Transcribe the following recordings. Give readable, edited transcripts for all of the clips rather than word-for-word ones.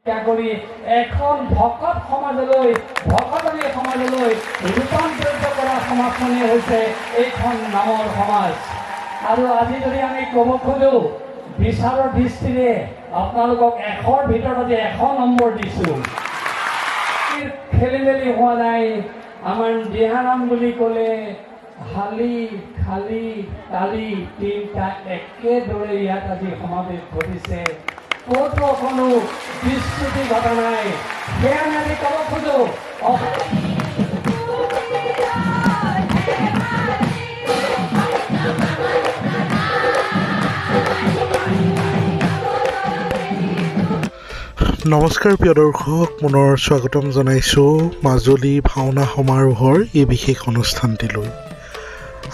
কৰি এখন ভকত সমাজলৈ ভকতলী সমাজলৈ ৰূপান্তৰিত কৰা সমাজখনেই হৈছে এইখন নামৰ সমাজ। আৰু আজি যদি আমি ক'ব খোজোঁ বিচাৰৰ দৃষ্টিৰে আপোনালোকক 100ৰ ভিতৰত আজি 100 নম্বৰ দিছোঁ। খেলি মেলি হোৱা নাই। আমাৰ দিহানাম বুলি ক'লে হালি খালি তালি তিনিটা একেদৰে ইয়াত আজি সমাৱেশ ঘটিছে। ক'তো কোনো বিস্তৃতি ঘটা নাই। সেয়া আমি ক'ব খোজোঁ নমস্কাৰ প্ৰিয় দৰ্শক, পুনৰ স্বাগতম জনাইছোঁ মাজুলী ভাওনা সমাৰোহৰ এই বিশেষ অনুষ্ঠানটিলৈ।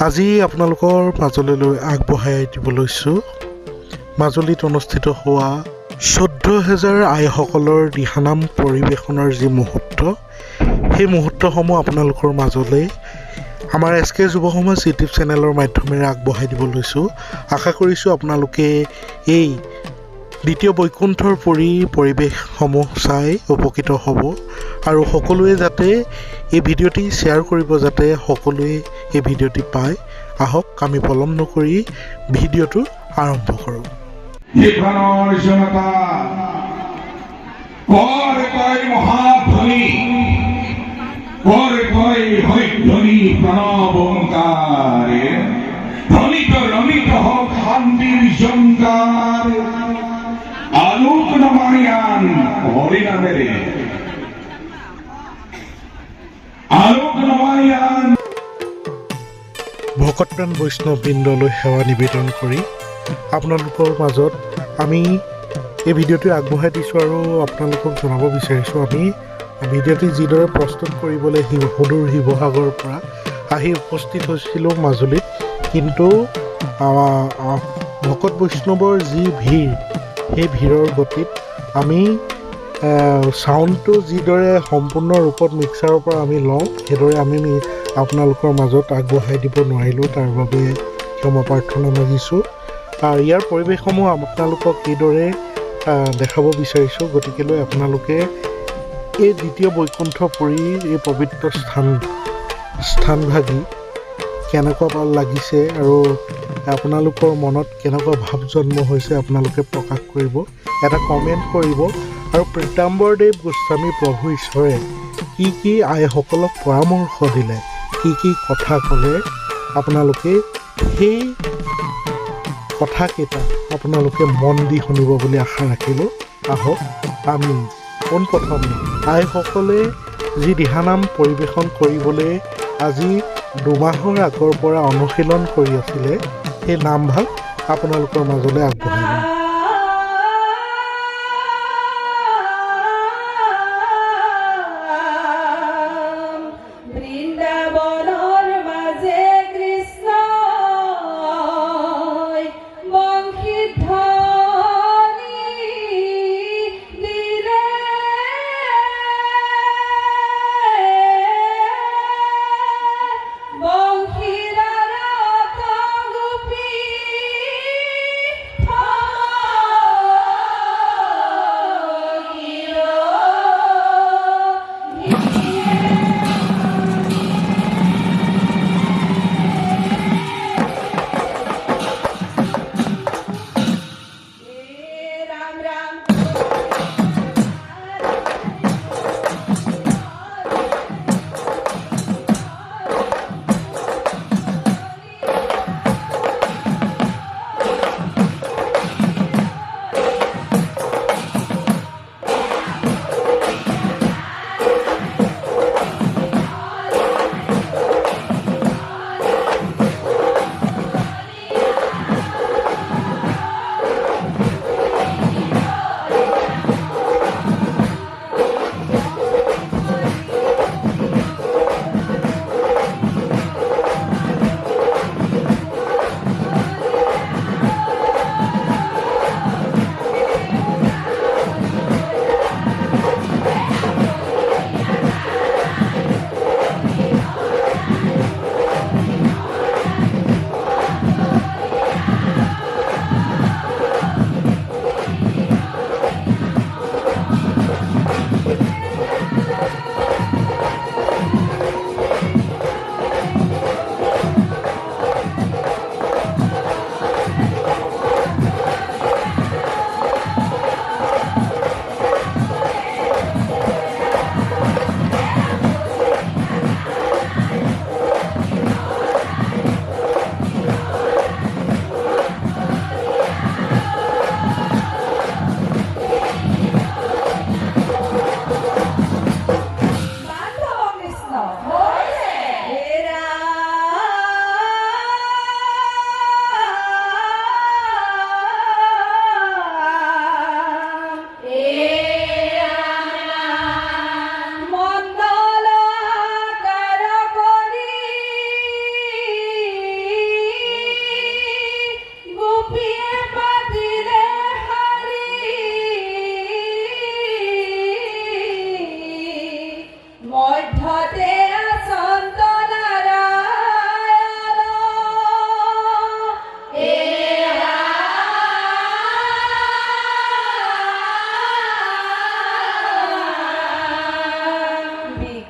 আজি আপোনালোকৰ মাজুলীলৈ আগবঢ়াই দিব লৈছোঁ মাজুলীত অনুষ্ঠিত হোৱা 14,000 আইসকলৰ দিহানাম পৰিৱেশনৰ যি মুহূৰ্ত, সেই মুহূৰ্তসমূহ আপোনালোকৰ মাজলৈ আমাৰ SK যুৱ সমাজ ইউটিউব চেনেলৰ মাধ্যমেৰে আগবঢ়াই দিব লৈছোঁ। আশা কৰিছোঁ আপোনালোকে এই দ্বিতীয় বৈকুণ্ঠৰ পৰিৱেশসমূহ চাই উপকৃত হ'ব আৰু সকলোৱে যাতে এই ভিডিঅ'টি শ্বেয়াৰ কৰিব, যাতে সকলোৱে এই ভিডিঅ'টি পায়। আহক আমি পলম নকৰি ভিডিঅ'টো আৰম্ভ কৰোঁ। আলোক নমায়ান হৰিনামেৰে আলোক নমায়ান ভকতপ্ৰাণ বৈষ্ণৱবৃন্দলৈ সেৱা নিবেদন কৰি আপোনালোকৰ মাজত আমি এই ভিডিঅ'টো আগবঢ়াই দিছোঁ আৰু আপোনালোকক জনাব বিচাৰিছোঁ আমি ভিডিঅ'টি যিদৰে প্ৰস্তুত কৰিবলৈ সুদূৰ শিৱসাগৰৰ পৰা আহি উপস্থিত হৈছিলোঁ মাজুলীত, কিন্তু ভকত বৈষ্ণৱৰ যি ভিৰ, সেই ভিৰৰ গতিত আমি চাউণ্ডটো যিদৰে সম্পূৰ্ণ ৰূপত মিক্সাৰৰ পৰা আমি লওঁ, সেইদৰে আমি আপোনালোকৰ মাজত আগবঢ়াই দিব নোৱাৰিলোঁ। তাৰ বাবে ক্ষমা প্ৰাৰ্থনা মাগিছোঁ। ইয়াৰ পৰিৱেশসমূহ আপোনালোকক কিদৰে দেখাব বিচাৰিছোঁ, গতিকেলৈ আপোনালোকে এই দ্বিতীয় বৈকুণ্ঠ পুৰীৰ এই পবিত্ৰ স্থানভাগী কেনেকুৱা লাগিছে আৰু আপোনালোকৰ মনত কেনেকুৱা ভাৱ জন্ম হৈছে আপোনালোকে প্ৰকাশ কৰিব, এটা কমেণ্ট কৰিব। আৰু পীতাম্বৰদেৱ গোস্বামী প্ৰভু ঈশ্বৰে কি আইসকলক পৰামৰ্শ দিলে, কি কথা ক'লে, আপোনালোকে সেই কথাকেইটা আপোনালোকে মন দি শুনিব বুলি আশা ৰাখিলোঁ। আহক আমি পোনপ্ৰথমে আইসকলে যি দিহানাম পৰিৱেশন কৰিবলৈ আজি 2 মাহৰ আগৰ পৰা অনুশীলন কৰি আছিলে, সেই নামভাগ আপোনালোকৰ মাজলৈ আগবঢ়াই দিম। Oh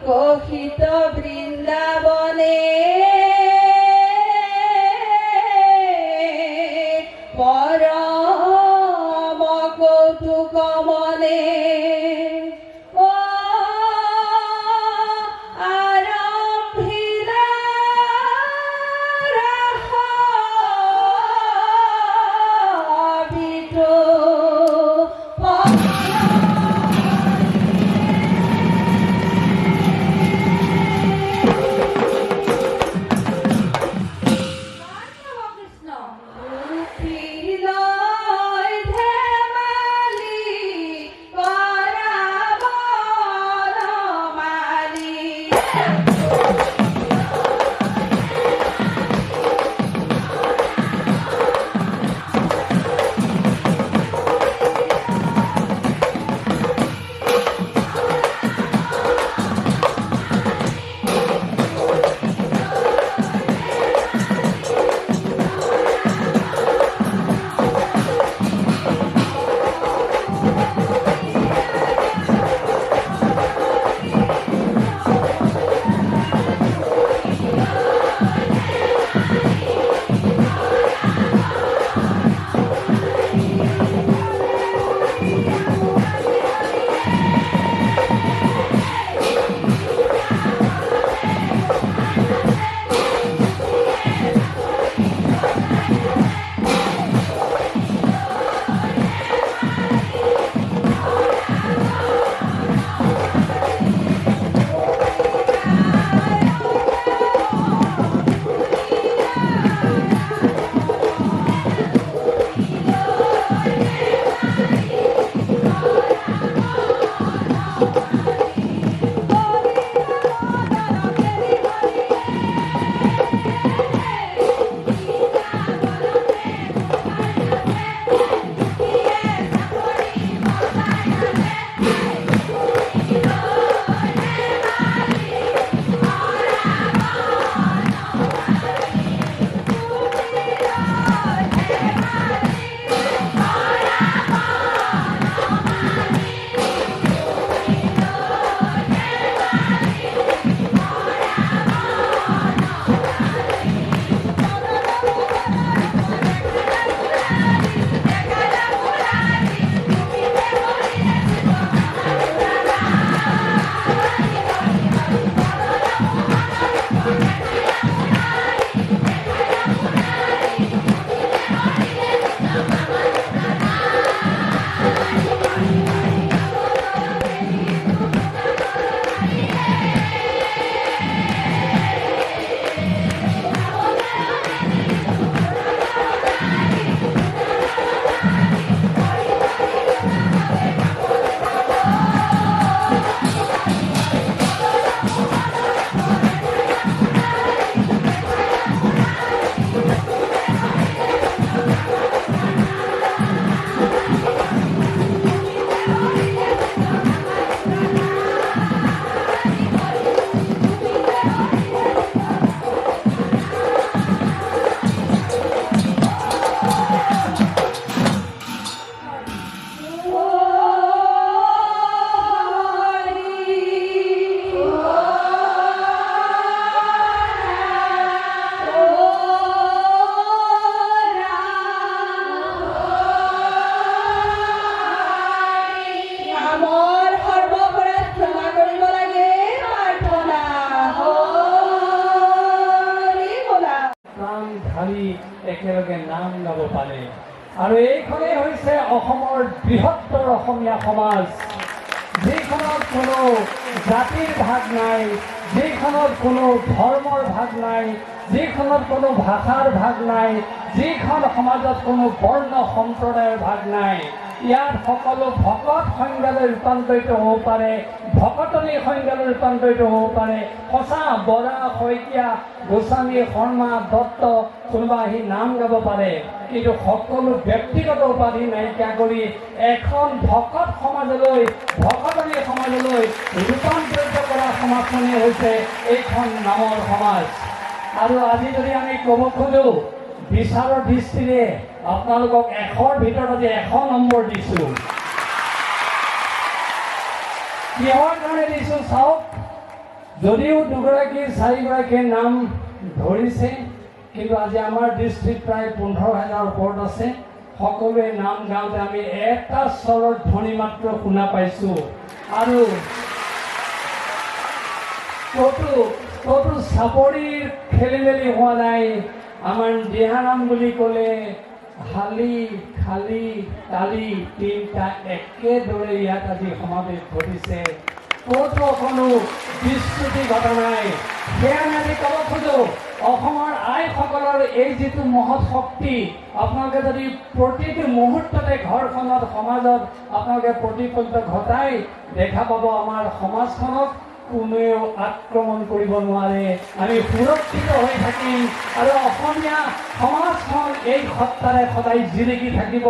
বিকশিত বৃন্দাবনে পৰম কৌতুক মনে আৰম্ভিলা বিটো একেলগে নাম গাব পাৰে আৰু এইখনেই হৈছে অসমৰ বৃহত্তৰ অসমীয়া সমাজ যিখনত কোনো জাতিৰ ভাগ নাই যিখনত কোনো ধৰ্মৰ ভাগ নাই যিখনত কোনো ভাষাৰ ভাগ নাই যিখন সমাজত কোনো বৰ্ণ সম্প্ৰদায়ৰ ভাগ নাই ইয়াত সকলো ভকত সংজ্ঞালৈ ৰূপান্তৰিত হ'ব পাৰে ভকতনী সংজ্ঞালৈ ৰূপান্তৰিত হ'ব পাৰে সঁচা বৰা শইকীয়া গোস্বামী শৰ্মা দত্ত কোনোবা আহি নাম গাব পাৰে কিন্তু সকলো ব্যক্তিগত উপাধি নাইকিয়া কৰি এখন ভকত সমাজলৈ ভকতনী সমাজলৈ ৰূপান্তৰিত কৰা সমাজখনেই হৈছে এইখন নামৰ সমাজ আৰু আজি যদি আমি ক'ব খোজোঁ বিচাৰৰ দৃষ্টিৰে আপোনালোকক 100ৰ ভিতৰত আজি 100 নম্বৰ দিছোঁ কিহৰ কাৰণে দিছোঁ চাওক যদিও দুগৰাকী চাৰিগৰাকীৰ নাম ধৰিছে, কিন্তু আজি আমাৰ ডিষ্ট্ৰিক্ট প্ৰায় 15,000 ওপৰত আছে। সকলোৱে নাম গাওঁতে আমি এটা স্বৰৰ ধ্বনি মাত্ৰ শুনা পাইছোঁ। আৰু ক'তো চাপৰিৰ খেলি মেলি হোৱা নাই। আমাৰ দিহানাম বুলি ক'লে হালি খালি কালি তিনিটা একেদৰে ইয়াত আজি সমাৱেশ ঘটিছে। ক'তো কোনো বিস্তুতি ঘটা নাই। সেয়া আমি ক'ব খোজোঁ, অসমৰ আইসকলৰ এই যিটো মহৎ শক্তি, আপোনালোকে যদি প্ৰতিটো মুহূৰ্ততে ঘৰখনত সমাজত আপোনালোকে প্ৰতিফলিত ঘটাই দেখা পাব, আমাৰ সমাজখনক কোনেও আক্ৰমণ কৰিব নোৱাৰে। আমি সুৰক্ষিত হৈ থাকিম আৰু অসমীয়া সমাজখন এই সত্তাৰে সদায় জিলিকি থাকিব।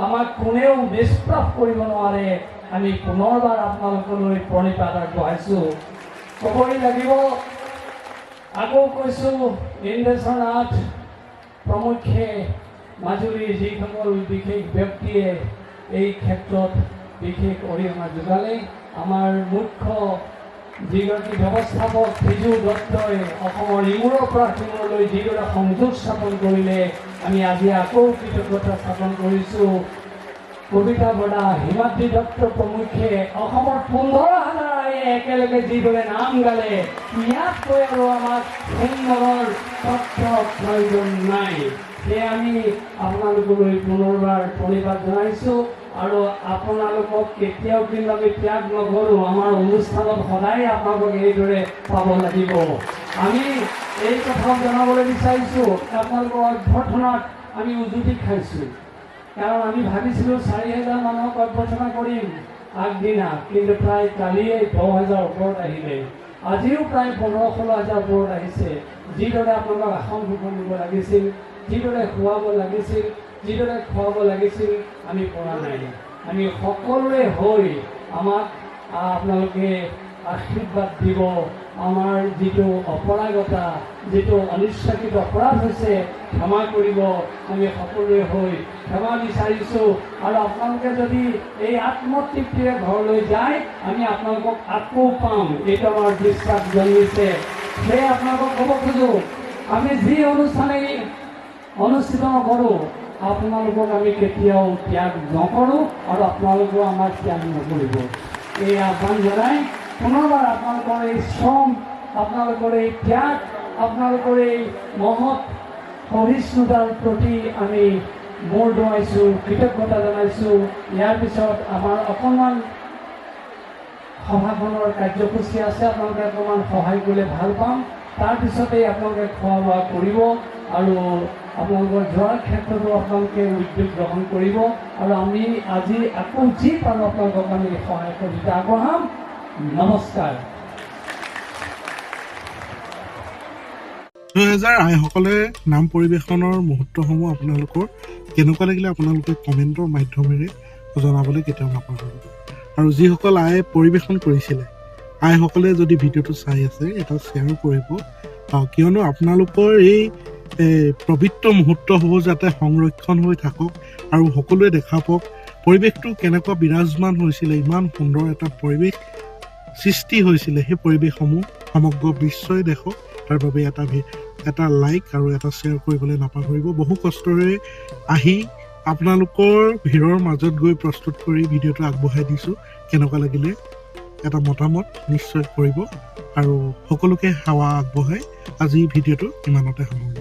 আমাক কোনেও নিষ্প্ৰভ কৰিব নোৱাৰে। আমি পুনৰবাৰ আপোনালোকলৈ প্ৰণিপাত আগবঢ়াইছোঁ। ক'বই লাগিব, আকৌ কৈছোঁ, ইন্দ্ৰেশ্বৰ নাথ প্ৰমুখ্যে মাজুলীৰ যিসকল বিশেষ ব্যক্তিয়ে এই ক্ষেত্ৰত বিশেষ অৰিহণা যোগালে। আমাৰ মুখ্য যিগৰাকী ব্যৱস্থাপক ফিজু দত্তই অসমৰ ইমূৰৰ পৰা সিমূৰলৈ যিদৰে সংযোগ স্থাপন কৰিলে, আমি আজি আকৌ কৃতজ্ঞতা স্থাপন কৰিছোঁ। কবিতা বৰা, হিমাদ্ৰী দত্ত প্ৰমুখ্যে অসমৰ 15,000 আইয়ে একেলগে যিদৰে নাম গালে, ইয়াতকৈ আৰু আমাক সুন্দৰৰ তথ্য প্ৰয়োজন নাই। সেয়ে আমি আপোনালোকলৈ পুনৰবাৰ প্ৰণিপাত জনাইছোঁ। আৰু আপোনালোকক কেতিয়াও কিন্তু আমি ত্যাগ নকৰোঁ। আমাৰ অনুষ্ঠানত সদায় আপোনালোকক এইদৰে পাব লাগিব। আমি এই কথা জনাবলৈ বিচাৰিছোঁ, আপোনালোকৰ অভ্যৰ্থনাত আমি উজুতি খাইছোঁ। কাৰণ আমি ভাবিছিলোঁ 4,000 মানুহক অভ্যৰ্থনা কৰিম আগদিনা, কিন্তু প্ৰায় কালিয়ে 10,000 ওপৰত আহিলে। আজিও প্ৰায় 15-16,000 ওপৰত আহিছে। যিদৰে আপোনালোকক আসন সুষম দিব লাগিছিল, যিদৰে খুৱাব লাগিছিল, যিদৰে খুৱাব লাগিছিল, আমি পৰা নাই। আমি সকলোৱে হৈ আমাক আপোনালোকে আশীৰ্বাদ দিব। আমাৰ যিটো অপৰাগতা, যিটো অনিচ্ছাকৃত অপৰাধ হৈছে, ক্ষমা কৰিব। আমি সকলোৱে হৈ ক্ষমা বিচাৰিছোঁ। আৰু আপোনালোকে যদি এই আত্মতৃপ্তিৰে ঘৰলৈ যায়, আমি আপোনালোকক আকৌ পাম, এইটো আমাৰ বিশ্বাস জন্মিছে। সেয়ে আপোনালোকক ক'ব খোজোঁ, আমি যি অনুষ্ঠানেই অনুষ্ঠিত নকৰোঁ, আপোনালোকক আমি কেতিয়াও ত্যাগ নকৰোঁ আৰু আপোনালোকেও আমাক ত্যাগ নকৰিব। এই আহ্বান জনাই পুনৰবাৰ আপোনালোকৰ এই শ্ৰম, আপোনালোকৰ এই ত্যাগ, আপোনালোকৰ এই মহৎ সহিষ্ণুতাৰ প্ৰতি আমি মূৰ দোৱাইছোঁ, কৃতজ্ঞতা জনাইছোঁ। ইয়াৰ পিছত আমাৰ অকণমান সভাখনৰ কাৰ্যসূচী আছে, আপোনালোকে অকণমান সহায় কৰিলে ভাল পাম। তাৰপিছতেই আপোনালোকে খোৱা বোৱা কৰিব আৰু আপোনালোকৰ যোৱাৰ ক্ষেত্ৰতো আপোনালোকে উদ্যোগ গ্ৰহণ কৰিব। আৰু আমি আজি আকৌ যি পাৰোঁ আপোনালোকক আমি সহায় সহযোগিতা আগবঢ়াম। নমস্কাৰ। 2000 আইসকলে নাম পৰিৱেশনৰ মুহূৰ্তসমূহ আপোনালোকৰ কেনেকুৱা লাগিলে আপোনালোকে কমেণ্টৰ মাধ্যমেৰে জনাবলৈ কেতিয়াও নাপাহৰিব। আৰু যিসকল আয়ে পৰিৱেশন কৰিছিলে, আইসকলে যদি ভিডিঅ'টো চাই আছে, এটা শ্বেয়াৰ কৰিব, কিয়নো আপোনালোকৰ এই পবিত্ৰ মুহূৰ্তসমূহ যাতে সংৰক্ষণ হৈ থাকক আৰু সকলোৱে দেখা পাওক পৰিৱেশটো কেনেকুৱা বিৰাজমান হৈছিলে, ইমান সুন্দৰ এটা পৰিৱেশ সৃষ্টি হৈছিলে। সেই পৰিৱেশসমূহ সমগ্ৰ বিশ্বই দেখক, তাৰ বাবে এটা লাইক আৰু এটা শ্বেয়াৰ কৰিবলৈ নাপাহৰিব। বহু কষ্টৰে আহি আপোনালোকৰ ভিৰৰ মাজত গৈ প্ৰস্তুত কৰি ভিডিঅ'টো আগবঢ়াই দিছোঁ। কেনেকুৱা লাগিলে এটা মতামত নিশ্চয় কৰিব আৰু সকলোকে সেৱা আগবঢ়াই আজি ভিডিঅ'টো ইমানতে সামৰিছোঁ।